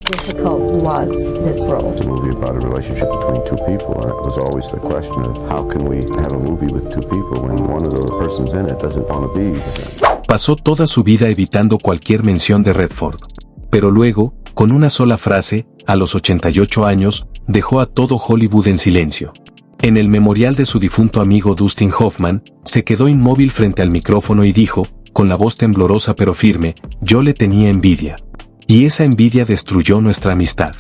difficult was this role? It's a movie about a relationship between two people, and it was always the question of how can we have a movie with two people when one of the persons in it doesn't want to be with him. Pasó toda su vida evitando cualquier mención de Redford. Pero luego, con una sola frase, a los 88 años, dejó a todo Hollywood en silencio. En el memorial de su difunto amigo Dustin Hoffman, se quedó inmóvil frente al micrófono y dijo, con la voz temblorosa pero firme, yo le tenía envidia. Y esa envidia destruyó nuestra amistad.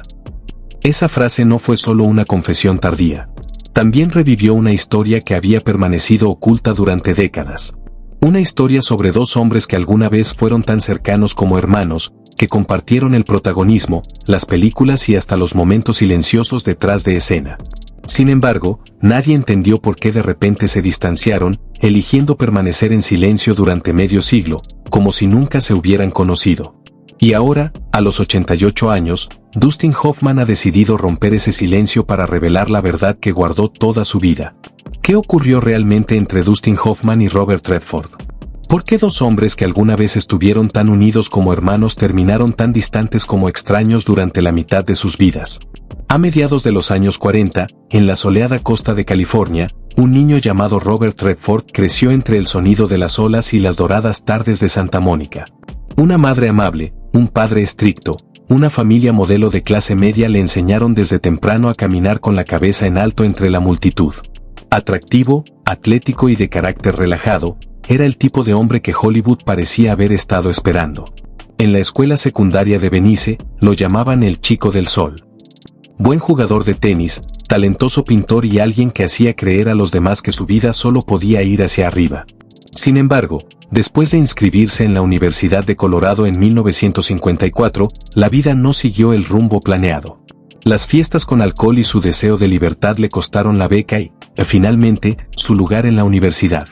Esa frase no fue solo una confesión tardía. También revivió una historia que había permanecido oculta durante décadas. Una historia sobre dos hombres que alguna vez fueron tan cercanos como hermanos, que compartieron el protagonismo, las películas y hasta los momentos silenciosos detrás de escena. Sin embargo, nadie entendió por qué de repente se distanciaron, eligiendo permanecer en silencio durante medio siglo, como si nunca se hubieran conocido. Y ahora, a los 88 años, Dustin Hoffman ha decidido romper ese silencio para revelar la verdad que guardó toda su vida. ¿Qué ocurrió realmente entre Dustin Hoffman y Robert Redford? ¿Por qué dos hombres que alguna vez estuvieron tan unidos como hermanos terminaron tan distantes como extraños durante la mitad de sus vidas? A mediados de los años 40, en la soleada costa de California, un niño llamado Robert Redford creció entre el sonido de las olas y las doradas tardes de Santa Mónica. Una madre amable, un padre estricto, una familia modelo de clase media le enseñaron desde temprano a caminar con la cabeza en alto entre la multitud. Atractivo, atlético y de carácter relajado, era el tipo de hombre que Hollywood parecía haber estado esperando. En la escuela secundaria de Venice, lo llamaban el Chico del Sol. Buen jugador de tenis, talentoso pintor y alguien que hacía creer a los demás que su vida solo podía ir hacia arriba. Sin embargo, después de inscribirse en la Universidad de Colorado en 1954, la vida no siguió el rumbo planeado. Las fiestas con alcohol y su deseo de libertad le costaron la beca y, finalmente, su lugar en la universidad.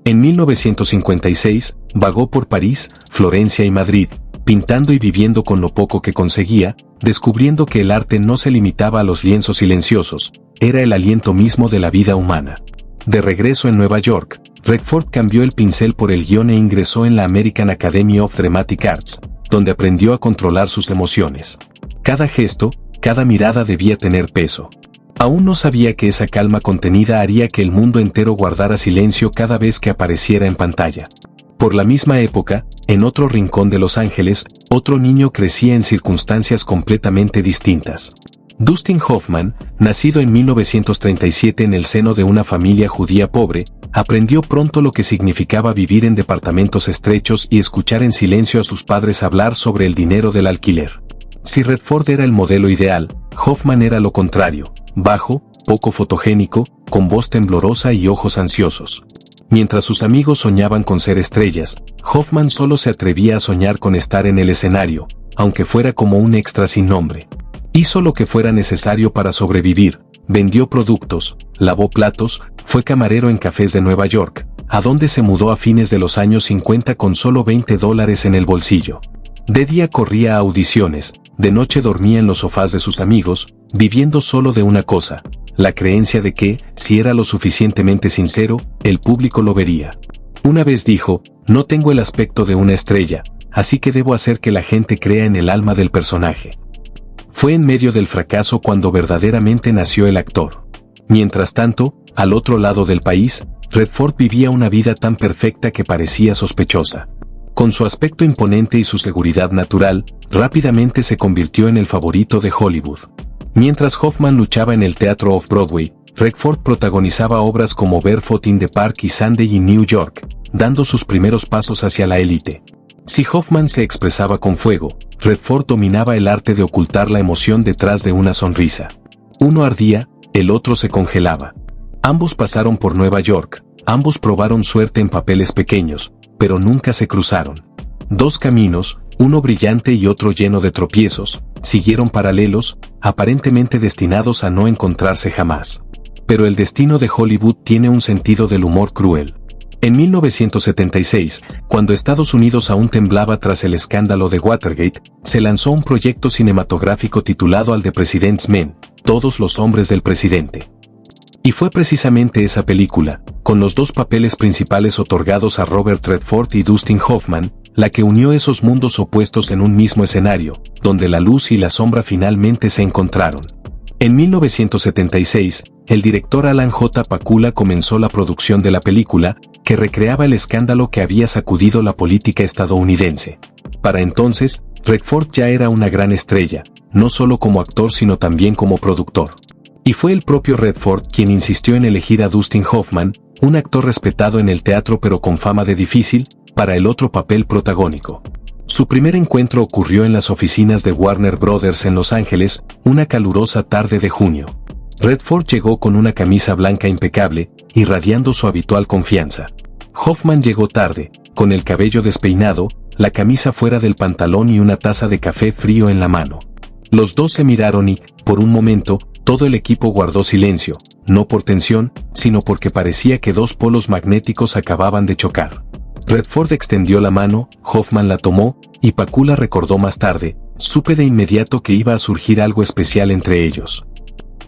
En 1956, vagó por París, Florencia y Madrid, pintando y viviendo con lo poco que conseguía, descubriendo que el arte no se limitaba a los lienzos silenciosos, era el aliento mismo de la vida humana. De regreso en Nueva York, Redford cambió el pincel por el guión e ingresó en la American Academy of Dramatic Arts, donde aprendió a controlar sus emociones. Cada gesto, cada mirada debía tener peso. Aún no sabía que esa calma contenida haría que el mundo entero guardara silencio cada vez que apareciera en pantalla. Por la misma época, en otro rincón de Los Ángeles, otro niño crecía en circunstancias completamente distintas. Dustin Hoffman, nacido en 1937 en el seno de una familia judía pobre, aprendió pronto lo que significaba vivir en departamentos estrechos y escuchar en silencio a sus padres hablar sobre el dinero del alquiler. Si Redford era el modelo ideal, Hoffman era lo contrario, bajo, poco fotogénico, con voz temblorosa y ojos ansiosos. Mientras sus amigos soñaban con ser estrellas, Hoffman solo se atrevía a soñar con estar en el escenario, aunque fuera como un extra sin nombre. Hizo lo que fuera necesario para sobrevivir, vendió productos, lavó platos, fue camarero en cafés de Nueva York, a donde se mudó a fines de los años 50 con solo $20 en el bolsillo. De día corría a audiciones, de noche dormía en los sofás de sus amigos, viviendo solo de una cosa, la creencia de que, si era lo suficientemente sincero, el público lo vería. Una vez dijo, no tengo el aspecto de una estrella, así que debo hacer que la gente crea en el alma del personaje. Fue en medio del fracaso cuando verdaderamente nació el actor. Mientras tanto, al otro lado del país, Redford vivía una vida tan perfecta que parecía sospechosa. Con su aspecto imponente y su seguridad natural, rápidamente se convirtió en el favorito de Hollywood. Mientras Hoffman luchaba en el teatro off-Broadway, Redford protagonizaba obras como Barefoot in the Park y Sunday in New York, dando sus primeros pasos hacia la élite. Si Hoffman se expresaba con fuego, Redford dominaba el arte de ocultar la emoción detrás de una sonrisa. Uno ardía, el otro se congelaba. Ambos pasaron por Nueva York, ambos probaron suerte en papeles pequeños, pero nunca se cruzaron. Dos caminos, uno brillante y otro lleno de tropiezos, siguieron paralelos, aparentemente destinados a no encontrarse jamás. Pero el destino de Hollywood tiene un sentido del humor cruel. En 1976, cuando Estados Unidos aún temblaba tras el escándalo de Watergate, se lanzó un proyecto cinematográfico titulado All the President's Men, Todos los hombres del presidente. Y fue precisamente esa película, con los dos papeles principales otorgados a Robert Redford y Dustin Hoffman, la que unió esos mundos opuestos en un mismo escenario, donde la luz y la sombra finalmente se encontraron. En 1976, el director Alan J. Pakula comenzó la producción de la película, que recreaba el escándalo que había sacudido la política estadounidense. Para entonces, Redford ya era una gran estrella, no solo como actor sino también como productor. Y fue el propio Redford quien insistió en elegir a Dustin Hoffman, un actor respetado en el teatro pero con fama de difícil, para el otro papel protagónico. Su primer encuentro ocurrió en las oficinas de Warner Brothers en Los Ángeles, una calurosa tarde de junio. Redford llegó con una camisa blanca impecable, irradiando su habitual confianza. Hoffman llegó tarde, con el cabello despeinado, la camisa fuera del pantalón y una taza de café frío en la mano. Los dos se miraron y, por un momento, todo el equipo guardó silencio, no por tensión, sino porque parecía que dos polos magnéticos acababan de chocar. Redford extendió la mano, Hoffman la tomó, y Pakula recordó más tarde, supe de inmediato que iba a surgir algo especial entre ellos.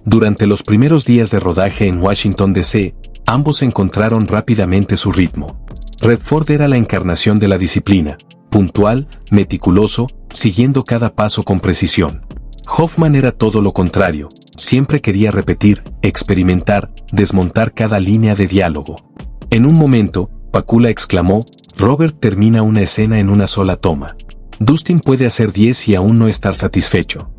Durante los primeros días de rodaje en Washington D.C., ambos encontraron rápidamente su ritmo. Redford era la encarnación de la disciplina, puntual, meticuloso, siguiendo cada paso con precisión. Hoffman era todo lo contrario, siempre quería repetir, experimentar, desmontar cada línea de diálogo. En un momento, Pakula exclamó, Robert termina una escena en una sola toma. Dustin puede hacer 10 y aún no estar satisfecho.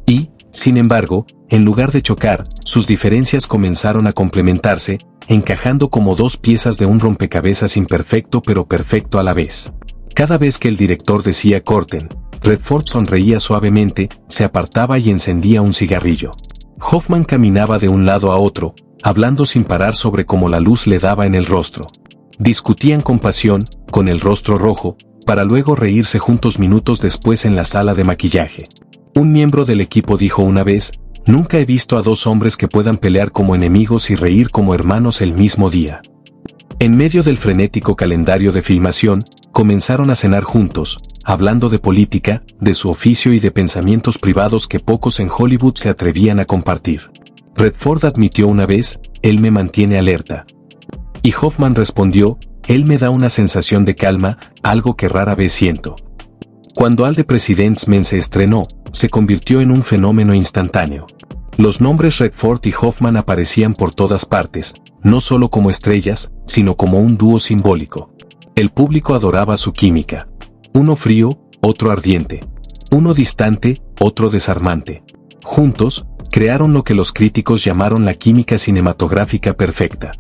Y, sin embargo, en lugar de chocar, sus diferencias comenzaron a complementarse, encajando como dos piezas de un rompecabezas imperfecto pero perfecto a la vez. Cada vez que el director decía corten, Redford sonreía suavemente, se apartaba y encendía un cigarrillo. Hoffman caminaba de un lado a otro, hablando sin parar sobre cómo la luz le daba en el rostro. Discutían con pasión, con el rostro rojo, para luego reírse juntos minutos después en la sala de maquillaje. Un miembro del equipo dijo una vez, nunca he visto a dos hombres que puedan pelear como enemigos y reír como hermanos el mismo día. En medio del frenético calendario de filmación, comenzaron a cenar juntos, hablando de política, de su oficio y de pensamientos privados que pocos en Hollywood se atrevían a compartir. Redford admitió una vez, él me mantiene alerta. Y Hoffman respondió, él me da una sensación de calma, algo que rara vez siento. Cuando All the President's Men se estrenó, se convirtió en un fenómeno instantáneo. Los nombres Redford y Hoffman aparecían por todas partes, no solo como estrellas, sino como un dúo simbólico. El público adoraba su química. Uno frío, otro ardiente. Uno distante, otro desarmante. Juntos, crearon lo que los críticos llamaron la química cinematográfica perfecta.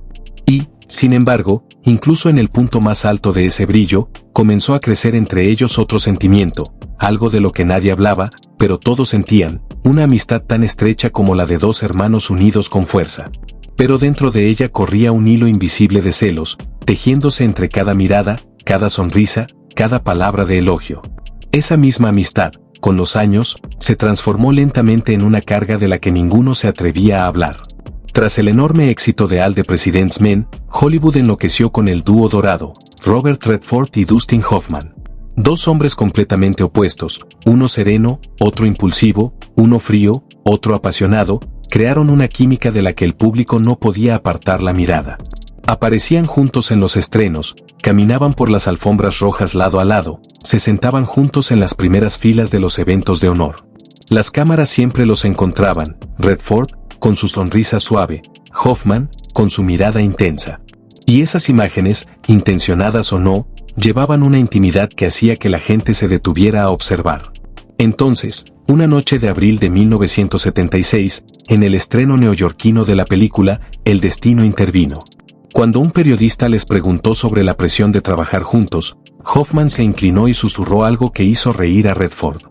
Y, sin embargo, incluso en el punto más alto de ese brillo, comenzó a crecer entre ellos otro sentimiento, algo de lo que nadie hablaba, pero todos sentían, una amistad tan estrecha como la de dos hermanos unidos con fuerza. Pero dentro de ella corría un hilo invisible de celos, tejiéndose entre cada mirada, cada sonrisa, cada palabra de elogio. Esa misma amistad, con los años, se transformó lentamente en una carga de la que ninguno se atrevía a hablar. Tras el enorme éxito de All the President's Men, Hollywood enloqueció con el dúo dorado, Robert Redford y Dustin Hoffman. Dos hombres completamente opuestos, uno sereno, otro impulsivo, uno frío, otro apasionado, crearon una química de la que el público no podía apartar la mirada. Aparecían juntos en los estrenos, caminaban por las alfombras rojas lado a lado, se sentaban juntos en las primeras filas de los eventos de honor. Las cámaras siempre los encontraban, Redford, con su sonrisa suave, Hoffman, con su mirada intensa. Y esas imágenes, intencionadas o no, llevaban una intimidad que hacía que la gente se detuviera a observar. Entonces, una noche de abril de 1976, en el estreno neoyorquino de la película, el destino intervino. Cuando un periodista les preguntó sobre la presión de trabajar juntos, Hoffman se inclinó y susurró algo que hizo reír a Redford.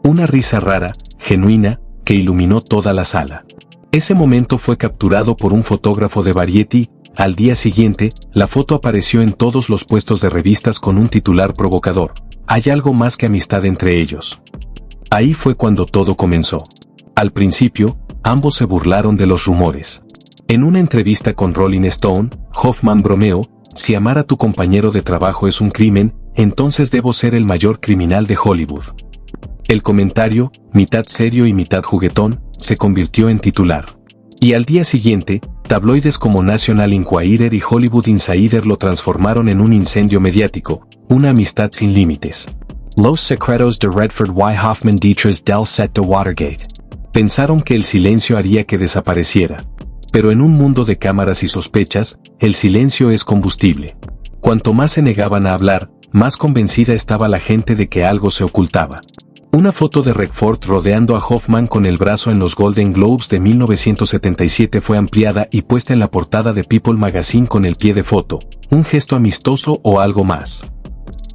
Una risa rara, genuina, que iluminó toda la sala. Ese momento fue capturado por un fotógrafo de Variety. Al día siguiente, la foto apareció en todos los puestos de revistas con un titular provocador. Hay algo más que amistad entre ellos. Ahí fue cuando todo comenzó. Al principio, ambos se burlaron de los rumores. En una entrevista con Rolling Stone, Hoffman bromeó, si amar a tu compañero de trabajo es un crimen, entonces debo ser el mayor criminal de Hollywood. El comentario, mitad serio y mitad juguetón, se convirtió en titular. Y al día siguiente, tabloides como National Enquirer y Hollywood Insider lo transformaron en un incendio mediático, una amistad sin límites. Los secretos de Redford y Hoffman detrás del set de Watergate. Pensaron que el silencio haría que desapareciera. Pero en un mundo de cámaras y sospechas, el silencio es combustible. Cuanto más se negaban a hablar, más convencida estaba la gente de que algo se ocultaba. Una foto de Redford rodeando a Hoffman con el brazo en los Golden Globes de 1977 fue ampliada y puesta en la portada de People Magazine con el pie de foto, un gesto amistoso o algo más.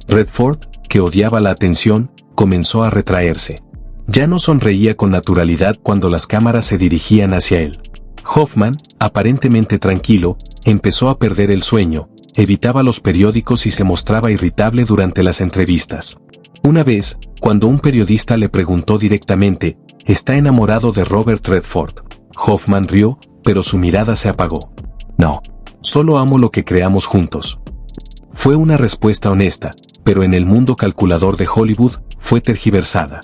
Redford, que odiaba la atención, comenzó a retraerse. Ya no sonreía con naturalidad cuando las cámaras se dirigían hacia él. Hoffman, aparentemente tranquilo, empezó a perder el sueño, evitaba los periódicos y se mostraba irritable durante las entrevistas. Una vez, cuando un periodista le preguntó directamente, ¿está enamorado de Robert Redford? Hoffman rió, pero su mirada se apagó. No. Solo amo lo que creamos juntos. Fue una respuesta honesta, pero en el mundo calculador de Hollywood, fue tergiversada.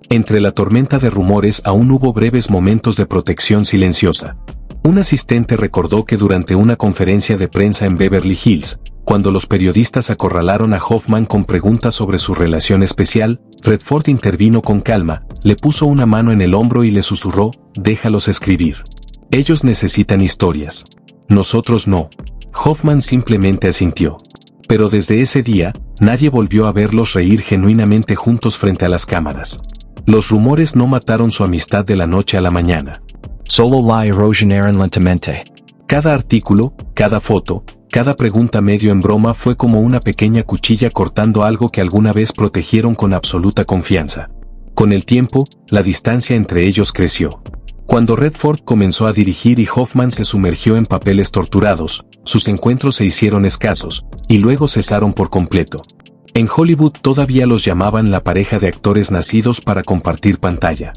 Entre la tormenta de rumores aún hubo breves momentos de protección silenciosa. Un asistente recordó que durante una conferencia de prensa en Beverly Hills, cuando los periodistas acorralaron a Hoffman con preguntas sobre su relación especial, Redford intervino con calma, le puso una mano en el hombro y le susurró, «Déjalos escribir. Ellos necesitan historias. Nosotros no». Hoffman simplemente asintió. Pero desde ese día, nadie volvió a verlos reír genuinamente juntos frente a las cámaras. Los rumores no mataron su amistad de la noche a la mañana. Solo la erosionaron lentamente. Cada artículo, cada foto, cada pregunta medio en broma fue como una pequeña cuchilla cortando algo que alguna vez protegieron con absoluta confianza. Con el tiempo, la distancia entre ellos creció. Cuando Redford comenzó a dirigir y Hoffman se sumergió en papeles torturados, sus encuentros se hicieron escasos, y luego cesaron por completo. En Hollywood todavía los llamaban la pareja de actores nacidos para compartir pantalla.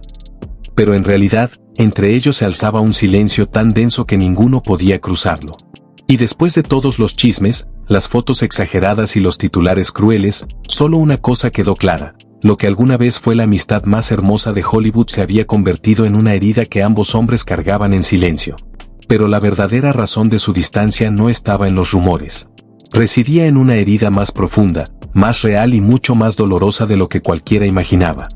Pero en realidad, entre ellos se alzaba un silencio tan denso que ninguno podía cruzarlo. Y después de todos los chismes, las fotos exageradas y los titulares crueles, solo una cosa quedó clara: lo que alguna vez fue la amistad más hermosa de Hollywood se había convertido en una herida que ambos hombres cargaban en silencio. Pero la verdadera razón de su distancia no estaba en los rumores. Residía en una herida más profunda, más real y mucho más dolorosa de lo que cualquiera imaginaba.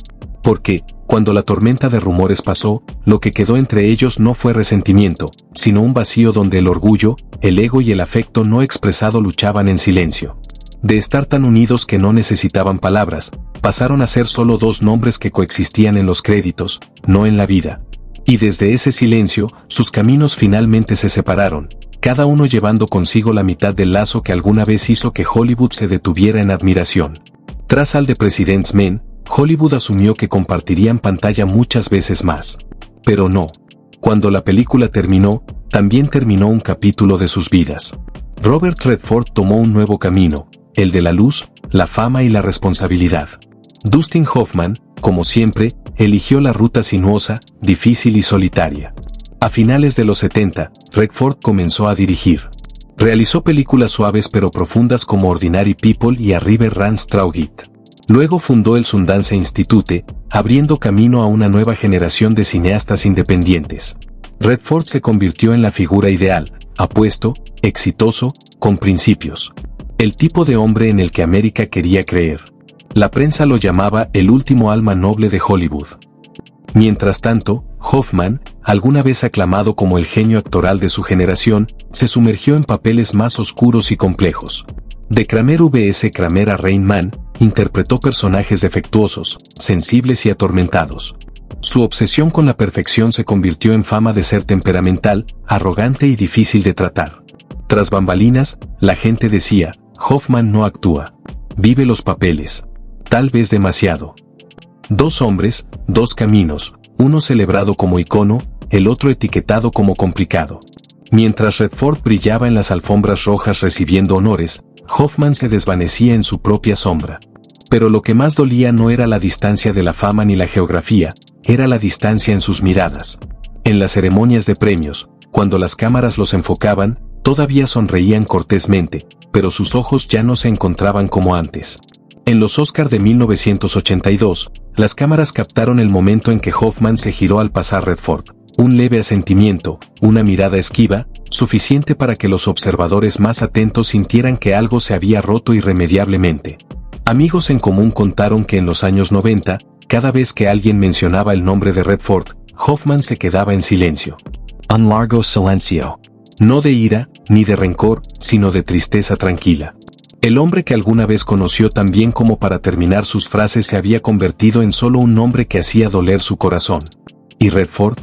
Porque, cuando la tormenta de rumores pasó, lo que quedó entre ellos no fue resentimiento, sino un vacío donde el orgullo, el ego y el afecto no expresado luchaban en silencio. De estar tan unidos que no necesitaban palabras, pasaron a ser solo dos nombres que coexistían en los créditos, no en la vida. Y desde ese silencio, sus caminos finalmente se separaron, cada uno llevando consigo la mitad del lazo que alguna vez hizo que Hollywood se detuviera en admiración. Tras All the President's Men, Hollywood asumió que compartirían pantalla muchas veces más. Pero no. Cuando la película terminó, también terminó un capítulo de sus vidas. Robert Redford tomó un nuevo camino, el de la luz, la fama y la responsabilidad. Dustin Hoffman, como siempre, eligió la ruta sinuosa, difícil y solitaria. A finales de los 70, Redford comenzó a dirigir. Realizó películas suaves pero profundas como Ordinary People y A River Runs Through It. Luego fundó el Sundance Institute, abriendo camino a una nueva generación de cineastas independientes. Redford se convirtió en la figura ideal, apuesto, exitoso, con principios. El tipo de hombre en el que América quería creer. La prensa lo llamaba el último alma noble de Hollywood. Mientras tanto, Hoffman, alguna vez aclamado como el genio actoral de su generación, se sumergió en papeles más oscuros y complejos. De Kramer vs. Kramer a Rain Man, interpretó personajes defectuosos, sensibles y atormentados. Su obsesión con la perfección se convirtió en fama de ser temperamental, arrogante y difícil de tratar. Tras bambalinas, la gente decía, Hoffman no actúa. Vive los papeles. Tal vez demasiado. Dos hombres, dos caminos, uno celebrado como icono, el otro etiquetado como complicado. Mientras Redford brillaba en las alfombras rojas recibiendo honores, Hoffman se desvanecía en su propia sombra. Pero lo que más dolía no era la distancia de la fama ni la geografía, era la distancia en sus miradas. En las ceremonias de premios, cuando las cámaras los enfocaban, todavía sonreían cortésmente, pero sus ojos ya no se encontraban como antes. En los Oscar de 1982, las cámaras captaron el momento en que Hoffman se giró al pasar Redford. Un leve asentimiento, una mirada esquiva, suficiente para que los observadores más atentos sintieran que algo se había roto irremediablemente. Amigos en común contaron que en los años 90, cada vez que alguien mencionaba el nombre de Redford, Hoffman se quedaba en silencio. Un largo silencio. No de ira, ni de rencor, sino de tristeza tranquila. El hombre que alguna vez conoció tan bien como para terminar sus frases se había convertido en solo un nombre que hacía doler su corazón. ¿Y Redford?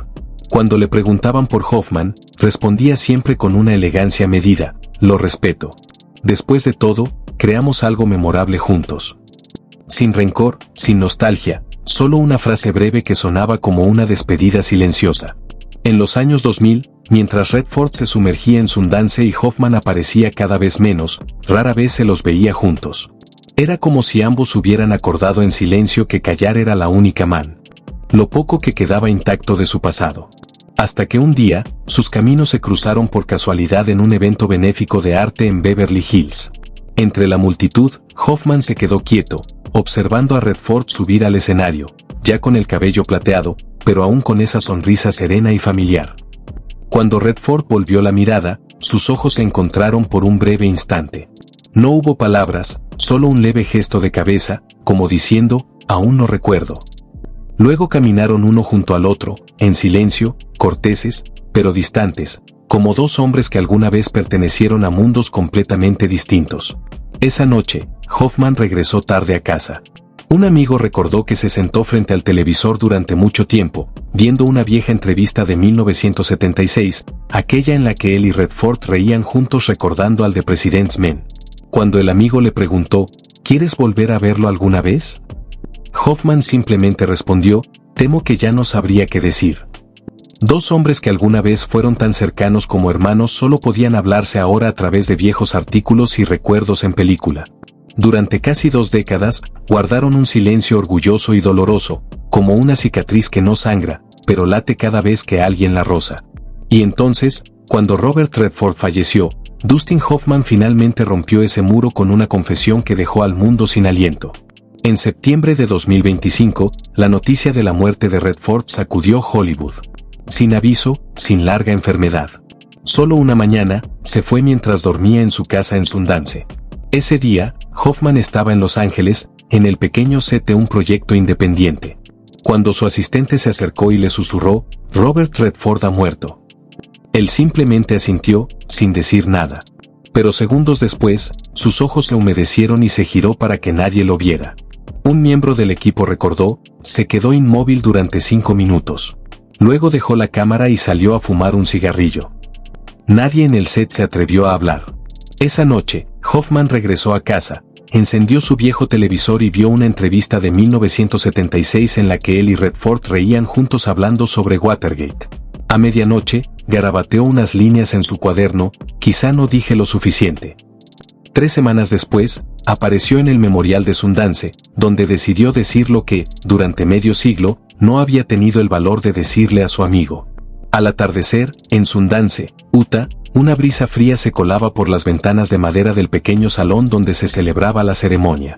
Cuando le preguntaban por Hoffman, respondía siempre con una elegancia medida: lo respeto. Después de todo, creamos algo memorable juntos. Sin rencor, sin nostalgia, solo una frase breve que sonaba como una despedida silenciosa. En los años 2000, mientras Redford se sumergía en Sundance y Hoffman aparecía cada vez menos, rara vez se los veía juntos. Era como si ambos hubieran acordado en silencio que callar era la única lo poco que quedaba intacto de su pasado. Hasta que un día, sus caminos se cruzaron por casualidad en un evento benéfico de arte en Beverly Hills. Entre la multitud, Hoffman se quedó quieto, observando a Redford subir al escenario, ya con el cabello plateado, pero aún con esa sonrisa serena y familiar. Cuando Redford volvió la mirada, sus ojos se encontraron por un breve instante. No hubo palabras, solo un leve gesto de cabeza, como diciendo: aún no recuerdo. Luego caminaron uno junto al otro, en silencio, corteses, pero distantes, como dos hombres que alguna vez pertenecieron a mundos completamente distintos. Esa noche, Hoffman regresó tarde a casa. Un amigo recordó que se sentó frente al televisor durante mucho tiempo, viendo una vieja entrevista de 1976, aquella en la que él y Redford reían juntos recordando al The President's Men. Cuando el amigo le preguntó: ¿quieres volver a verlo alguna vez? Hoffman simplemente respondió: temo que ya no sabría qué decir. Dos hombres que alguna vez fueron tan cercanos como hermanos solo podían hablarse ahora a través de viejos artículos y recuerdos en película. Durante casi 2 décadas, guardaron un silencio orgulloso y doloroso, como una cicatriz que no sangra, pero late cada vez que alguien la roza. Y entonces, cuando Robert Redford falleció, Dustin Hoffman finalmente rompió ese muro con una confesión que dejó al mundo sin aliento. En septiembre de 2025, la noticia de la muerte de Redford sacudió Hollywood. Sin aviso, sin larga enfermedad. Solo una mañana, se fue mientras dormía en su casa en Sundance. Ese día, Hoffman estaba en Los Ángeles, en el pequeño set de un proyecto independiente. Cuando su asistente se acercó y le susurró: Robert Redford ha muerto. Él simplemente asintió, sin decir nada. Pero segundos después, sus ojos se humedecieron y se giró para que nadie lo viera. Un miembro del equipo recordó: se quedó inmóvil durante 5 minutos. Luego dejó la cámara y salió a fumar un cigarrillo. Nadie en el set se atrevió a hablar. Esa noche, Hoffman regresó a casa, encendió su viejo televisor y vio una entrevista de 1976 en la que él y Redford reían juntos hablando sobre Watergate. A medianoche, garabateó unas líneas en su cuaderno: quizá no dije lo suficiente. 3 semanas después, apareció en el Memorial de Sundance, donde decidió decir lo que, durante medio siglo, no había tenido el valor de decirle a su amigo. Al atardecer, en Sundance, Utah, una brisa fría se colaba por las ventanas de madera del pequeño salón donde se celebraba la ceremonia.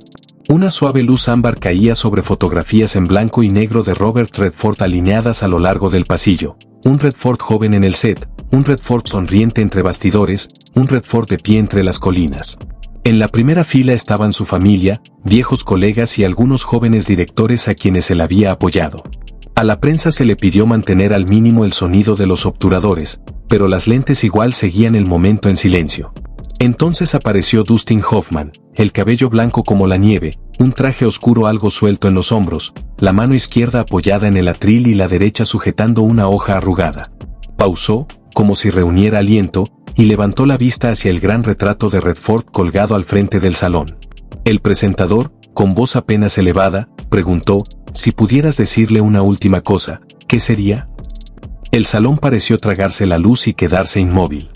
Una suave luz ámbar caía sobre fotografías en blanco y negro de Robert Redford alineadas a lo largo del pasillo. Un Redford joven en el set, un Redford sonriente entre bastidores, un Redford de pie entre las colinas. En la primera fila estaban su familia, viejos colegas y algunos jóvenes directores a quienes él había apoyado. A la prensa se le pidió mantener al mínimo el sonido de los obturadores, pero las lentes igual seguían el momento en silencio. Entonces apareció Dustin Hoffman, el cabello blanco como la nieve, un traje oscuro algo suelto en los hombros, la mano izquierda apoyada en el atril y la derecha sujetando una hoja arrugada. Pausó, como si reuniera aliento, y levantó la vista hacia el gran retrato de Redford colgado al frente del salón. El presentador, con voz apenas elevada, preguntó: si pudieras decirle una última cosa, ¿qué sería? El salón pareció tragarse la luz y quedarse inmóvil.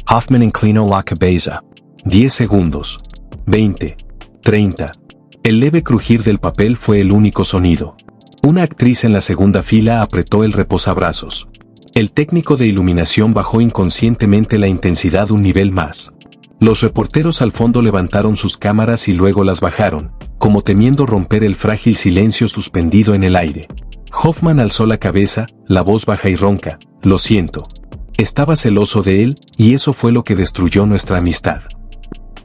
Hoffman inclinó la cabeza. 10 segundos. 20. 30. El leve crujir del papel fue el único sonido. Una actriz en la segunda fila apretó el reposabrazos. El técnico de iluminación bajó inconscientemente la intensidad un nivel más. Los reporteros al fondo levantaron sus cámaras y luego las bajaron, como temiendo romper el frágil silencio suspendido en el aire. Hoffman alzó la cabeza, la voz baja y ronca: lo siento. Estaba celoso de él, y eso fue lo que destruyó nuestra amistad.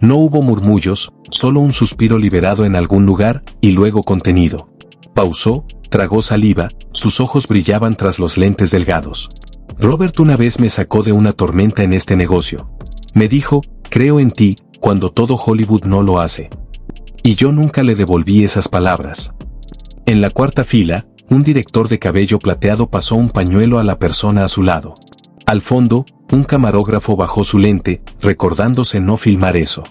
No hubo murmullos, solo un suspiro liberado en algún lugar, y luego contenido. Pausó, tragó saliva, sus ojos brillaban tras los lentes delgados. Robert una vez me sacó de una tormenta en este negocio. Me dijo, creo en ti, cuando todo Hollywood no lo hace. Y yo nunca le devolví esas palabras. En la cuarta fila, un director de cabello plateado pasó un pañuelo a la persona a su lado. Al fondo, un camarógrafo bajó su lente, recordándose no filmar eso.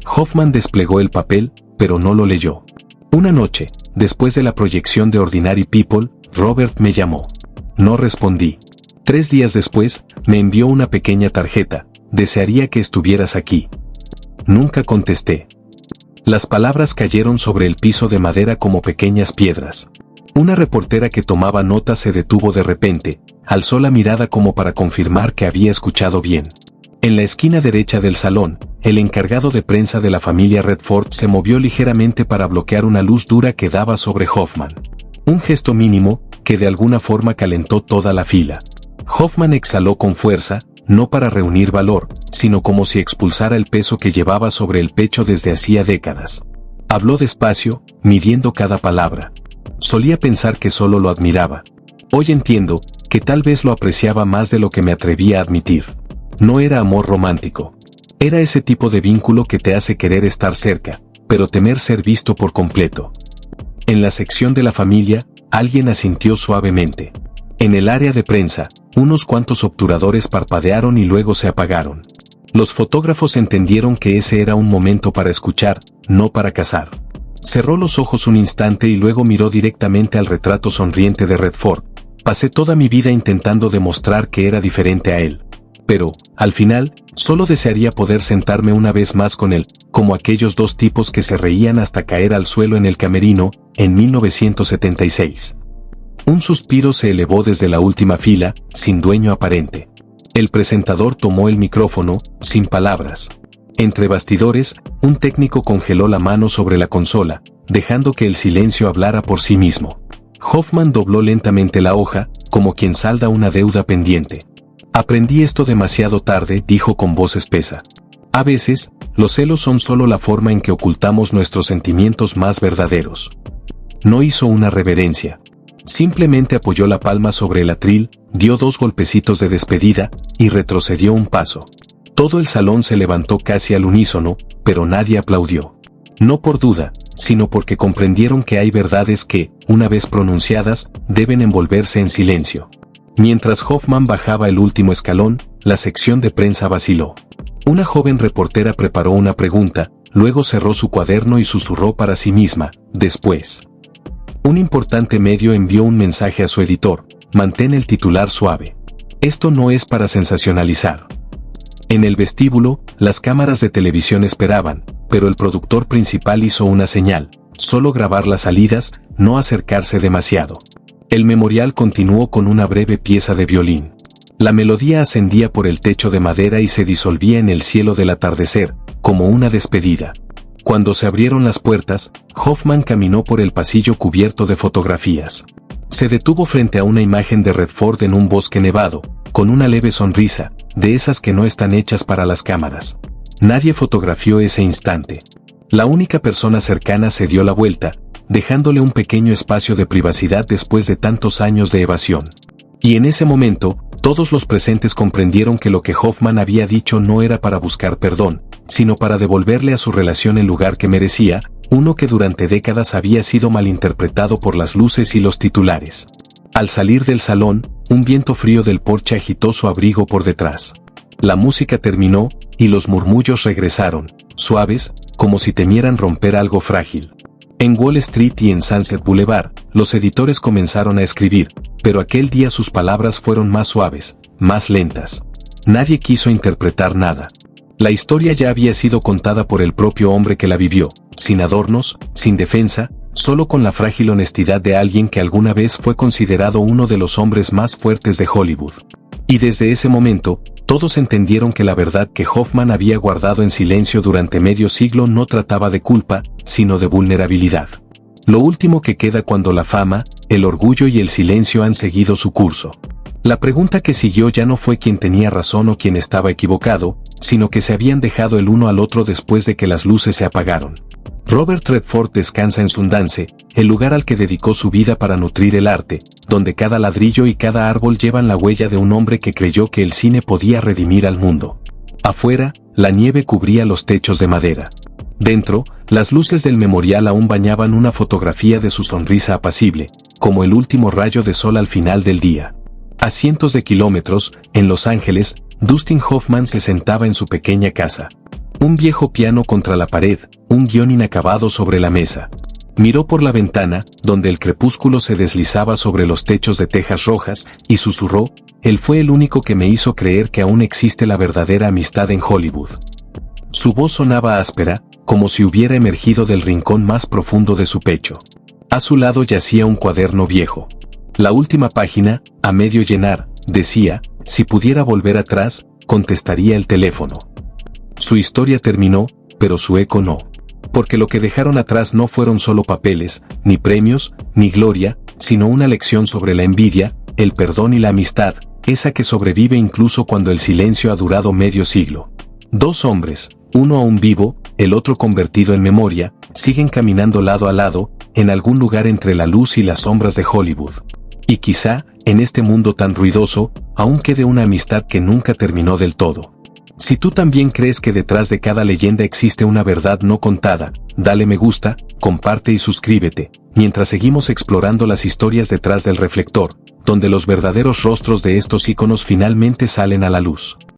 Hoffman desplegó el papel, pero no lo leyó. Una noche, después de la proyección de Ordinary People, Robert me llamó. No respondí. 3 días después, me envió una pequeña tarjeta. Desearía que estuvieras aquí. Nunca contesté. Las palabras cayeron sobre el piso de madera como pequeñas piedras. Una reportera que tomaba notas se detuvo de repente, alzó la mirada como para confirmar que había escuchado bien. En la esquina derecha del salón, el encargado de prensa de la familia Redford se movió ligeramente para bloquear una luz dura que daba sobre Hoffman. Un gesto mínimo, que de alguna forma calentó toda la fila. Hoffman exhaló con fuerza, no para reunir valor, sino como si expulsara el peso que llevaba sobre el pecho desde hacía décadas. Habló despacio, midiendo cada palabra. Solía pensar que solo lo admiraba. Hoy entiendo que tal vez lo apreciaba más de lo que me atrevía a admitir. No era amor romántico. Era ese tipo de vínculo que te hace querer estar cerca, pero temer ser visto por completo. En la sección de la familia, alguien asintió suavemente. En el área de prensa, unos cuantos obturadores parpadearon y luego se apagaron. Los fotógrafos entendieron que ese era un momento para escuchar, no para cazar. Cerró los ojos un instante y luego miró directamente al retrato sonriente de Redford. Pasé toda mi vida intentando demostrar que era diferente a él. Pero, al final, solo desearía poder sentarme una vez más con él, como aquellos 2 tipos que se reían hasta caer al suelo en el camerino, en 1976. Un suspiro se elevó desde la última fila, sin dueño aparente. El presentador tomó el micrófono, sin palabras. Entre bastidores, un técnico congeló la mano sobre la consola, dejando que el silencio hablara por sí mismo. Hoffman dobló lentamente la hoja, como quien salda una deuda pendiente. Aprendí esto demasiado tarde, dijo con voz espesa. A veces, los celos son solo la forma en que ocultamos nuestros sentimientos más verdaderos. No hizo una reverencia. Simplemente apoyó la palma sobre el atril, dio 2 golpecitos de despedida, y retrocedió un paso. Todo el salón se levantó casi al unísono, pero nadie aplaudió. No por duda, sino porque comprendieron que hay verdades que, una vez pronunciadas, deben envolverse en silencio. Mientras Hoffman bajaba el último escalón, la sección de prensa vaciló. Una joven reportera preparó una pregunta, luego cerró su cuaderno y susurró para sí misma, después. Un importante medio envió un mensaje a su editor, mantén el titular suave. Esto no es para sensacionalizar. En el vestíbulo, las cámaras de televisión esperaban, pero el productor principal hizo una señal, solo grabar las salidas, no acercarse demasiado. El memorial continuó con una breve pieza de violín. La melodía ascendía por el techo de madera y se disolvía en el cielo del atardecer, como una despedida. Cuando se abrieron las puertas, Hoffman caminó por el pasillo cubierto de fotografías. Se detuvo frente a una imagen de Redford en un bosque nevado, con una leve sonrisa, de esas que no están hechas para las cámaras. Nadie fotografió ese instante. La única persona cercana se dio la vuelta, dejándole un pequeño espacio de privacidad después de tantos años de evasión. Y en ese momento, todos los presentes comprendieron que lo que Hoffman había dicho no era para buscar perdón, sino para devolverle a su relación el lugar que merecía, uno que durante décadas había sido malinterpretado por las luces y los titulares. Al salir del salón, un viento frío del porche agitó su abrigo por detrás. La música terminó, y los murmullos regresaron, suaves, como si temieran romper algo frágil. En Wall Street y en Sunset Boulevard, los editores comenzaron a escribir, pero aquel día sus palabras fueron más suaves, más lentas. Nadie quiso interpretar nada. La historia ya había sido contada por el propio hombre que la vivió, sin adornos, sin defensa, solo con la frágil honestidad de alguien que alguna vez fue considerado uno de los hombres más fuertes de Hollywood. Y desde ese momento, todos entendieron que la verdad que Hoffman había guardado en silencio durante medio siglo no trataba de culpa, sino de vulnerabilidad. Lo último que queda cuando la fama, el orgullo y el silencio han seguido su curso. La pregunta que siguió ya no fue quién tenía razón o quién estaba equivocado, sino que se habían dejado el uno al otro después de que las luces se apagaron. Robert Redford descansa en Sundance, el lugar al que dedicó su vida para nutrir el arte, donde cada ladrillo y cada árbol llevan la huella de un hombre que creyó que el cine podía redimir al mundo. Afuera, la nieve cubría los techos de madera. Dentro, las luces del memorial aún bañaban una fotografía de su sonrisa apacible, como el último rayo de sol al final del día. A cientos de kilómetros, en Los Ángeles, Dustin Hoffman se sentaba en su pequeña casa. Un viejo piano contra la pared, un guión inacabado sobre la mesa. Miró por la ventana, donde el crepúsculo se deslizaba sobre los techos de tejas rojas, y susurró: «Él fue el único que me hizo creer que aún existe la verdadera amistad en Hollywood». Su voz sonaba áspera, como si hubiera emergido del rincón más profundo de su pecho. A su lado yacía un cuaderno viejo. La última página, a medio llenar, decía: «Si pudiera volver atrás, contestaría el teléfono». Su historia terminó, pero su eco no. Porque lo que dejaron atrás no fueron solo papeles, ni premios, ni gloria, sino una lección sobre la envidia, el perdón y la amistad, esa que sobrevive incluso cuando el silencio ha durado medio siglo. Dos hombres, uno aún vivo, el otro convertido en memoria, siguen caminando lado a lado, en algún lugar entre la luz y las sombras de Hollywood. Y quizá, en este mundo tan ruidoso, aún quede una amistad que nunca terminó del todo. Si tú también crees que detrás de cada leyenda existe una verdad no contada, dale me gusta, comparte y suscríbete, mientras seguimos explorando las historias detrás del reflector, donde los verdaderos rostros de estos íconos finalmente salen a la luz.